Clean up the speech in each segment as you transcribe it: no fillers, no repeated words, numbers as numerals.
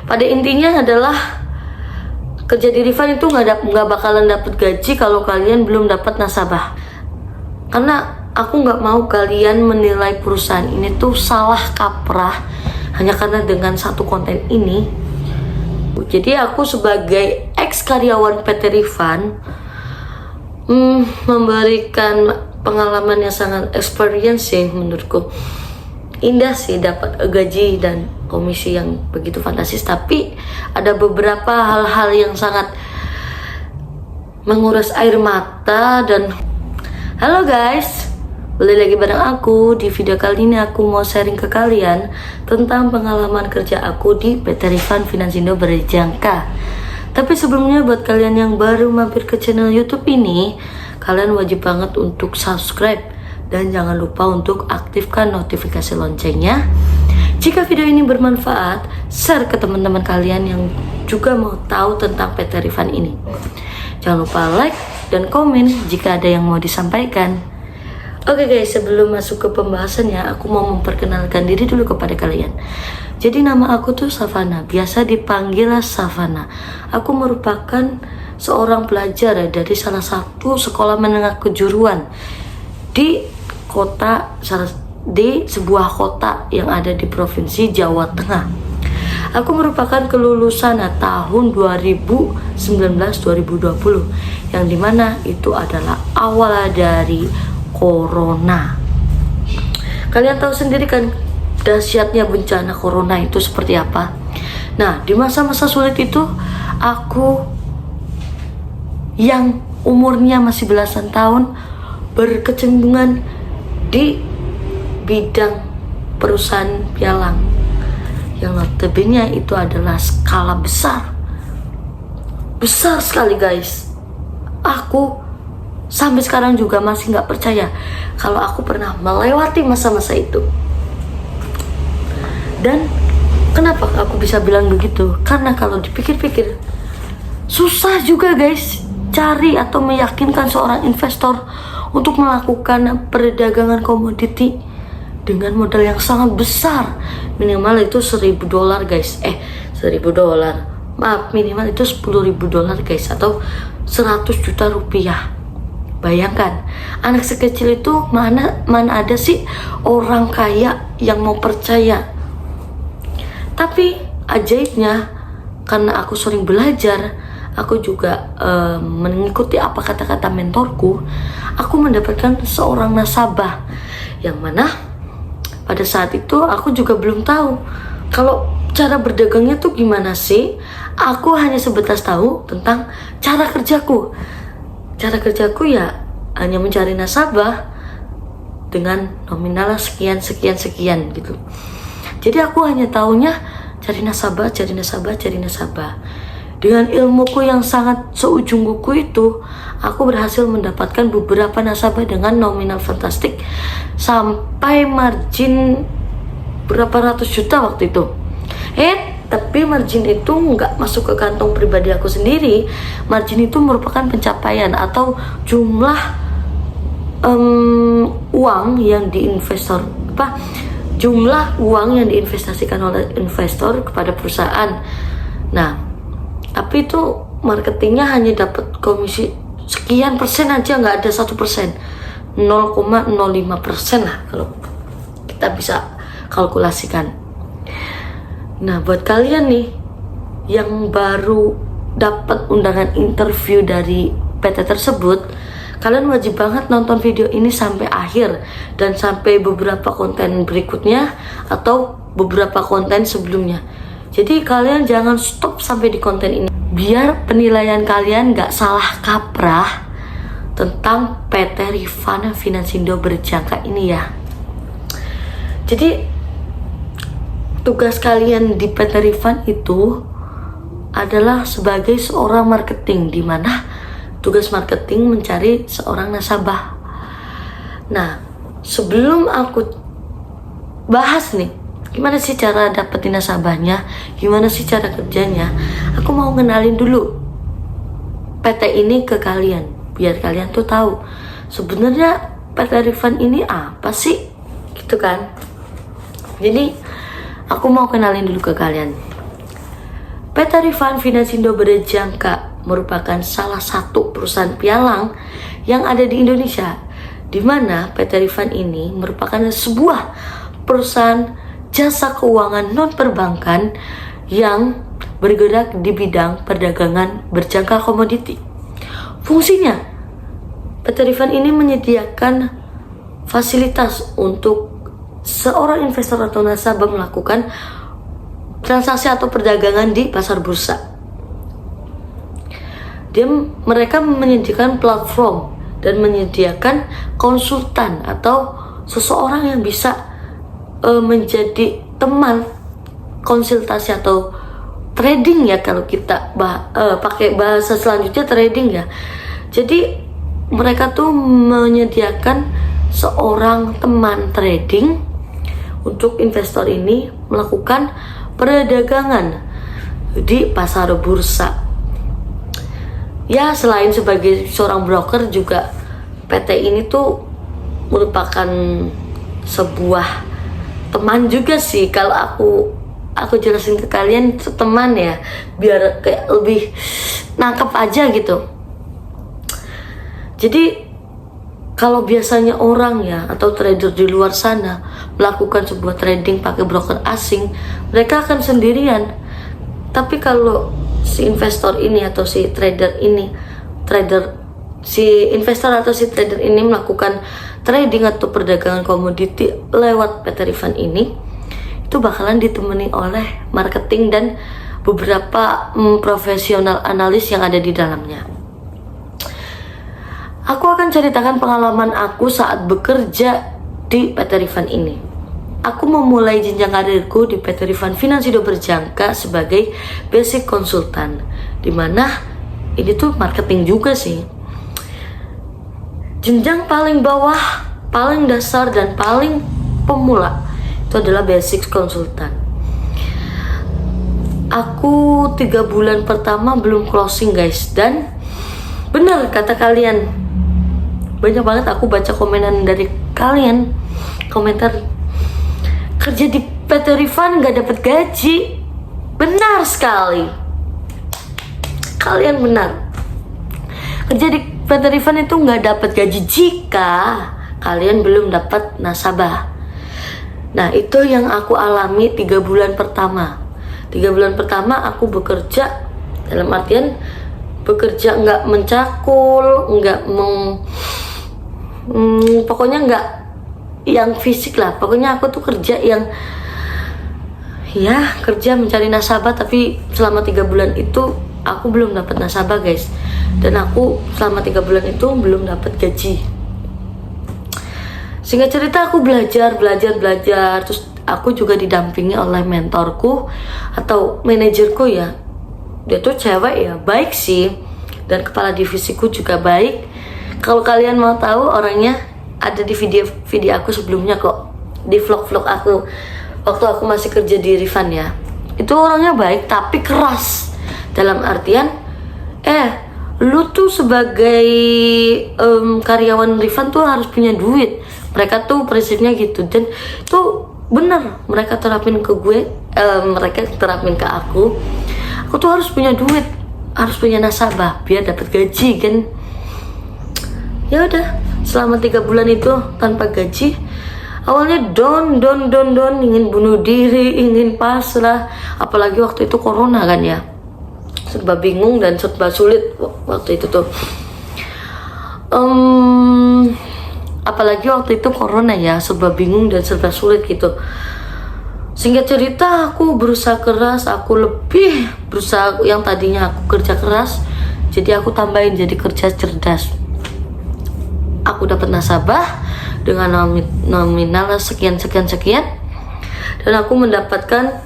pada intinya adalah kerja di Rifan itu nggak bakalan dapat gaji kalau kalian belum dapat nasabah. Karena aku nggak mau kalian menilai perusahaan ini tuh salah kaprah hanya karena dengan satu konten ini. Jadi aku sebagai ex karyawan PT Rifan memberikan pengalaman yang sangat experiencing. Menurutku indah sih dapat gaji dan komisi yang begitu fantastis, tapi ada beberapa hal-hal yang sangat menguras air mata. Dan halo guys, balik lagi bareng aku. Di video kali ini aku mau sharing ke kalian tentang pengalaman kerja aku di PT Rifan Finansindo Berjangka. Tapi sebelumnya buat kalian yang baru mampir ke channel YouTube ini, kalian wajib banget untuk subscribe dan jangan lupa untuk aktifkan notifikasi loncengnya. Jika video ini bermanfaat, share ke teman-teman kalian yang juga mau tahu tentang PT Rifan ini. Jangan lupa like dan komen jika ada yang mau disampaikan. Oke guys, sebelum masuk ke pembahasannya, aku mau memperkenalkan diri dulu kepada kalian. Jadi nama aku tuh Savana, biasa dipanggil Savana. Aku merupakan seorang pelajar dari salah satu sekolah menengah kejuruan di sebuah kota yang ada di provinsi Jawa Tengah. Aku merupakan kelulusan tahun 2019-2020 yang dimana itu adalah awal dari Corona. Kalian tahu sendiri kan dahsyatnya bencana Corona itu seperti apa. Nah, di masa-masa sulit itu aku yang umurnya masih belasan tahun berkecemburuan di bidang perusahaan pialang yang notabene itu adalah skala besar sekali guys. Aku sampai sekarang juga masih nggak percaya kalau aku pernah melewati masa-masa itu. Dan kenapa aku bisa bilang begitu? Karena kalau dipikir-pikir susah juga guys cari atau meyakinkan seorang investor untuk melakukan perdagangan komoditi dengan modal yang sangat besar. Minimal itu $1.000 guys. $1.000, maaf, minimal itu $10.000 guys, atau 100 juta rupiah. Bayangkan, anak sekecil itu mana ada sih orang kaya yang mau percaya. Tapi ajaibnya, karena aku sering belajar, aku juga mengikuti apa kata-kata mentorku, aku mendapatkan seorang nasabah yang mana pada saat itu aku juga belum tahu kalau cara berdagangnya tuh gimana sih. Aku hanya sebatas tahu tentang cara kerjaku. Cara kerjaku ya hanya mencari nasabah dengan nominal sekian gitu. Jadi aku hanya taunya cari nasabah. Dengan ilmuku yang sangat seujung kuku itu, aku berhasil mendapatkan beberapa nasabah dengan nominal fantastik sampai margin berapa ratus juta waktu itu. Tapi margin itu nggak masuk ke kantong pribadi aku sendiri. Margin itu merupakan pencapaian atau jumlah jumlah uang yang diinvestasikan oleh investor kepada perusahaan. Nah, tapi itu marketingnya hanya dapat komisi sekian persen aja, nggak ada 1%, 0,05% lah kalau kita bisa kalkulasikan. Nah, buat kalian nih yang baru dapat undangan interview dari PT tersebut, kalian wajib banget nonton video ini sampai akhir dan sampai beberapa konten berikutnya atau beberapa konten sebelumnya. Jadi kalian jangan stop sampai di konten ini, biar penilaian kalian gak salah kaprah tentang PT Rifan Finansindo Berjangka ini ya. Jadi tugas kalian di PT Rifan itu adalah sebagai seorang marketing, di mana tugas marketing mencari seorang nasabah. Nah, sebelum aku bahas nih gimana sih cara dapetin nasabahnya, gimana sih cara kerjanya, aku mau kenalin dulu PT ini ke kalian, biar kalian tuh tahu sebenarnya PT Rifan ini apa sih, gitu kan. Jadi aku mau kenalin dulu ke kalian. PT Rifan Finansindo Berjangka merupakan salah satu perusahaan pialang yang ada di Indonesia, di mana PT Rifan ini merupakan sebuah perusahaan jasa keuangan non perbankan yang bergerak di bidang perdagangan berjangka komoditi. Fungsinya, PT Rifan ini menyediakan fasilitas untuk seorang investor atau nasabah melakukan transaksi atau perdagangan di pasar bursa. Mereka menyediakan platform dan menyediakan konsultan atau seseorang yang bisa menjadi teman konsultasi atau trading ya, kalau kita pakai bahasa selanjutnya trading ya. Jadi mereka tuh menyediakan seorang teman trading untuk investor ini melakukan perdagangan di pasar bursa. Ya, selain sebagai seorang broker juga PT ini tuh merupakan sebuah teman juga sih. Kalau aku jelasin ke kalian teman ya, biar kayak lebih nangkep aja gitu. Jadi kalau biasanya orang ya atau trader di luar sana melakukan sebuah trading pakai broker asing, mereka akan sendirian. Tapi kalau si investor ini atau si trader ini, si investor atau si trader ini melakukan trading atau perdagangan komoditi lewat PT Rifan ini, itu bakalan ditemani oleh marketing dan beberapa profesional analis yang ada di dalamnya. Aku akan ceritakan pengalaman aku saat bekerja di PT Rifan ini. Aku memulai jenjang karirku di PT Rifan Finansindo Berjangka sebagai basic konsultan, dimana ini tuh marketing juga sih. Jenjang paling bawah, paling dasar dan paling pemula itu adalah basic konsultan. Aku 3 bulan pertama belum closing guys, dan benar kata kalian, banyak banget aku baca komenan dari kalian, komentar kerja di PT Rifan gak dapat gaji. Benar sekali, kalian benar. Kerja di PT Rifan itu gak dapat gaji jika kalian belum dapat nasabah. Nah, itu yang aku alami 3 bulan pertama. 3 bulan pertama aku bekerja, dalam artian bekerja nggak mencakul, nggak pokoknya nggak yang fisik lah. Pokoknya aku tuh kerja yang ya kerja mencari nasabah, tapi selama 3 bulan itu aku belum dapat nasabah guys, dan aku selama 3 bulan itu belum dapat gaji. Singkat cerita aku belajar, terus aku juga didampingi oleh mentorku atau manajerku ya. Dia tuh cewek ya, baik sih, dan kepala divisiku juga baik. Kalau kalian mau tahu orangnya, ada di video aku sebelumnya kok, di vlog aku waktu aku masih kerja di Rifan ya. Itu orangnya baik tapi keras, dalam artian lu tuh sebagai karyawan Rifan tuh harus punya duit. Mereka tuh prinsipnya gitu, dan tuh bener mereka terapin ke gue, mereka terapin ke aku tuh harus punya duit, harus punya nasabah biar dapat gaji kan. Ya udah, selama 3 bulan itu tanpa gaji, awalnya down, ingin bunuh diri, ingin pasrah, apalagi waktu itu corona kan ya, serba bingung dan serba sulit waktu itu tuh. Apalagi waktu itu corona ya, serba bingung dan serba sulit gitu. Singkat cerita, aku berusaha keras, aku lebih berusaha. Yang tadinya aku kerja keras, jadi aku tambahin jadi kerja cerdas. Aku dapat nasabah dengan nominal sekian, dan aku mendapatkan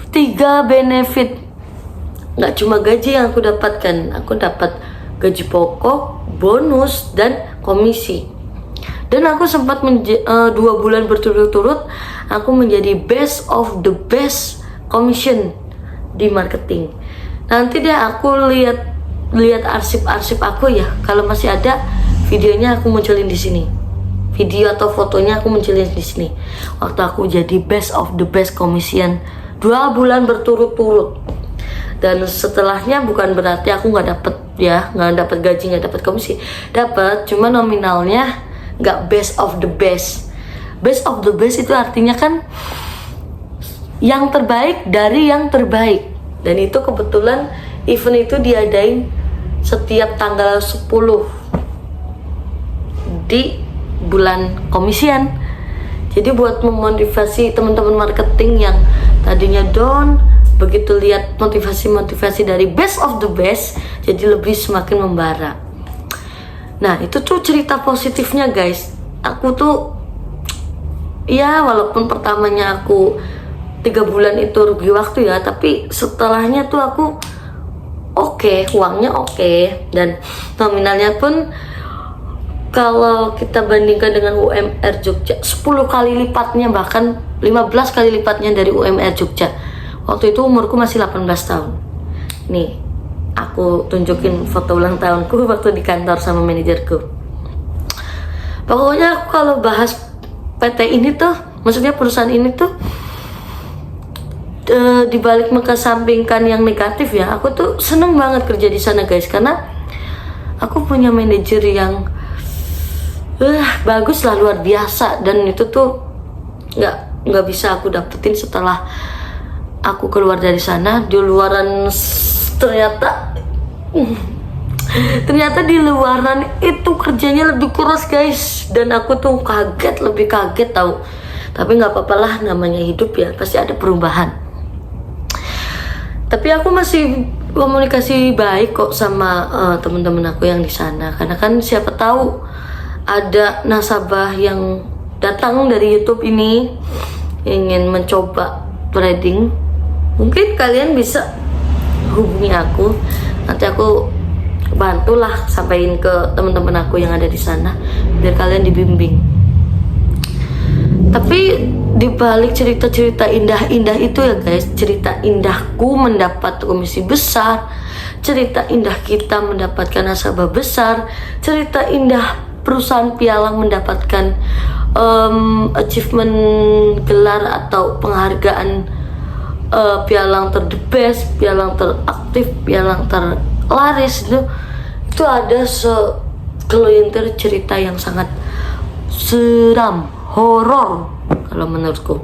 3 benefit. Nggak cuma gaji yang aku dapatkan, aku dapat gaji pokok, bonus, dan komisi. Dan aku sempat 2 bulan berturut-turut aku menjadi best of the best commission di marketing. Nanti deh aku lihat arsip aku ya, kalau masih ada videonya aku munculin di sini. Video atau fotonya aku munculin di sini. Waktu aku jadi best of the best commission 2 bulan berturut-turut. Dan setelahnya bukan berarti aku nggak dapet gaji, nggak dapet komisi, dapet, cuma nominalnya nggak best of the best. Best of the best itu artinya kan yang terbaik dari yang terbaik. Dan itu kebetulan event itu diadain setiap tanggal 10 di bulan komisian. Jadi buat memotivasi teman-teman marketing yang tadinya down, begitu lihat motivasi dari best of the best, jadi lebih semakin membara. Nah itu tuh cerita positifnya guys. Aku tuh ya walaupun pertamanya aku 3 bulan itu rugi waktu ya, tapi setelahnya tuh aku oke, uangnya oke, dan nominalnya pun kalau kita bandingkan dengan UMR Jogja 10 kali lipatnya, bahkan 15 kali lipatnya dari UMR Jogja. Waktu itu umurku masih 18 tahun. Nih, aku tunjukin foto ulang tahunku waktu di kantor sama manajerku. Pokoknya aku kalau bahas PT ini tuh, maksudnya perusahaan ini tuh, dibalik mengesampingkan yang negatif ya, aku tuh seneng banget kerja di sana guys, karena aku punya manajer yang bagus lah, luar biasa. Dan itu tuh nggak bisa aku dapetin setelah aku keluar dari sana. Di luaran ternyata di luaran itu kerjanya lebih keras guys, dan aku tuh lebih kaget tahu. Tapi nggak apa-apa lah, namanya hidup ya, pasti ada perubahan. Tapi aku masih komunikasi baik kok sama teman-teman aku yang di sana, karena kan siapa tahu ada nasabah yang datang dari YouTube ini ingin mencoba trading. Mungkin kalian bisa hubungi aku, nanti aku bantulah sampaikan ke teman-teman aku yang ada di sana biar kalian dibimbing. Tapi dibalik cerita-cerita indah-indah itu ya guys, cerita indahku mendapat komisi besar, cerita indah kita mendapatkan nasabah besar, cerita indah perusahaan pialang mendapatkan achievement gelar atau penghargaan pialang the best, pialang teraktif, pialang terlaris, itu ada segelintir cerita yang sangat seram, horor kalau menurutku.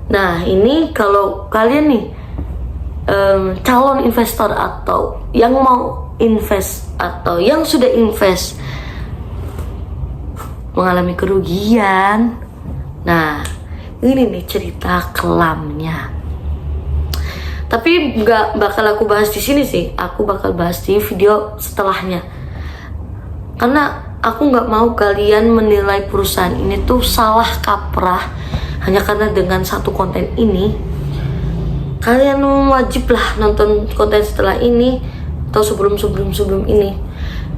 Nah ini kalau kalian nih calon investor atau yang mau invest atau yang sudah invest mengalami kerugian, nah ini nih cerita kelamnya. Tapi nggak bakal aku bahas di sini sih, aku bakal bahas di video setelahnya. Karena aku nggak mau kalian menilai perusahaan ini tuh salah kaprah hanya karena dengan satu konten ini. Kalian wajib lah nonton konten setelah ini atau sebelum ini,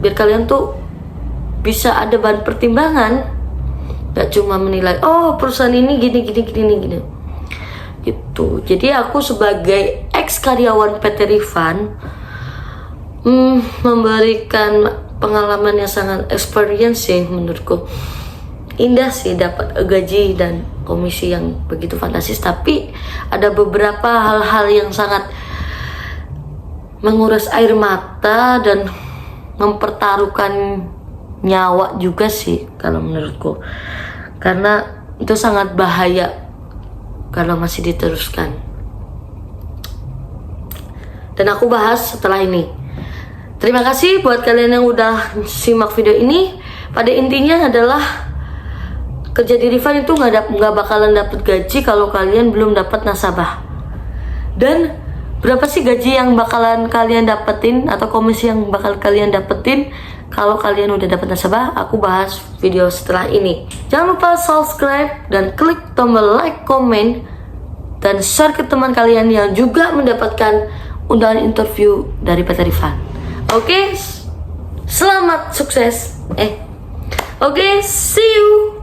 biar kalian tuh bisa ada bahan pertimbangan, nggak cuma menilai oh perusahaan ini gini gitu. Jadi aku sebagai ex karyawan PT Rifan memberikan pengalaman yang sangat experience sih menurutku. Indah sih dapat gaji dan komisi yang begitu fantastis, tapi ada beberapa hal-hal yang sangat menguras air mata dan mempertaruhkan nyawa juga sih kalau menurutku, karena itu sangat bahaya kalau masih diteruskan. Dan aku bahas setelah ini. Terima kasih buat kalian yang udah simak video ini. Pada intinya adalah kerja di Rifan itu nggak bakalan dapet gaji kalau kalian belum dapat nasabah. Dan berapa sih gaji yang bakalan kalian dapetin atau komisi yang bakal kalian dapetin kalau kalian udah dapat nasabah? Aku bahas video setelah ini. Jangan lupa subscribe dan klik tombol like, komen, dan share ke teman kalian yang juga mendapatkan undangan interview dari PT Rifan. Oke, selamat sukses. Oke, see you.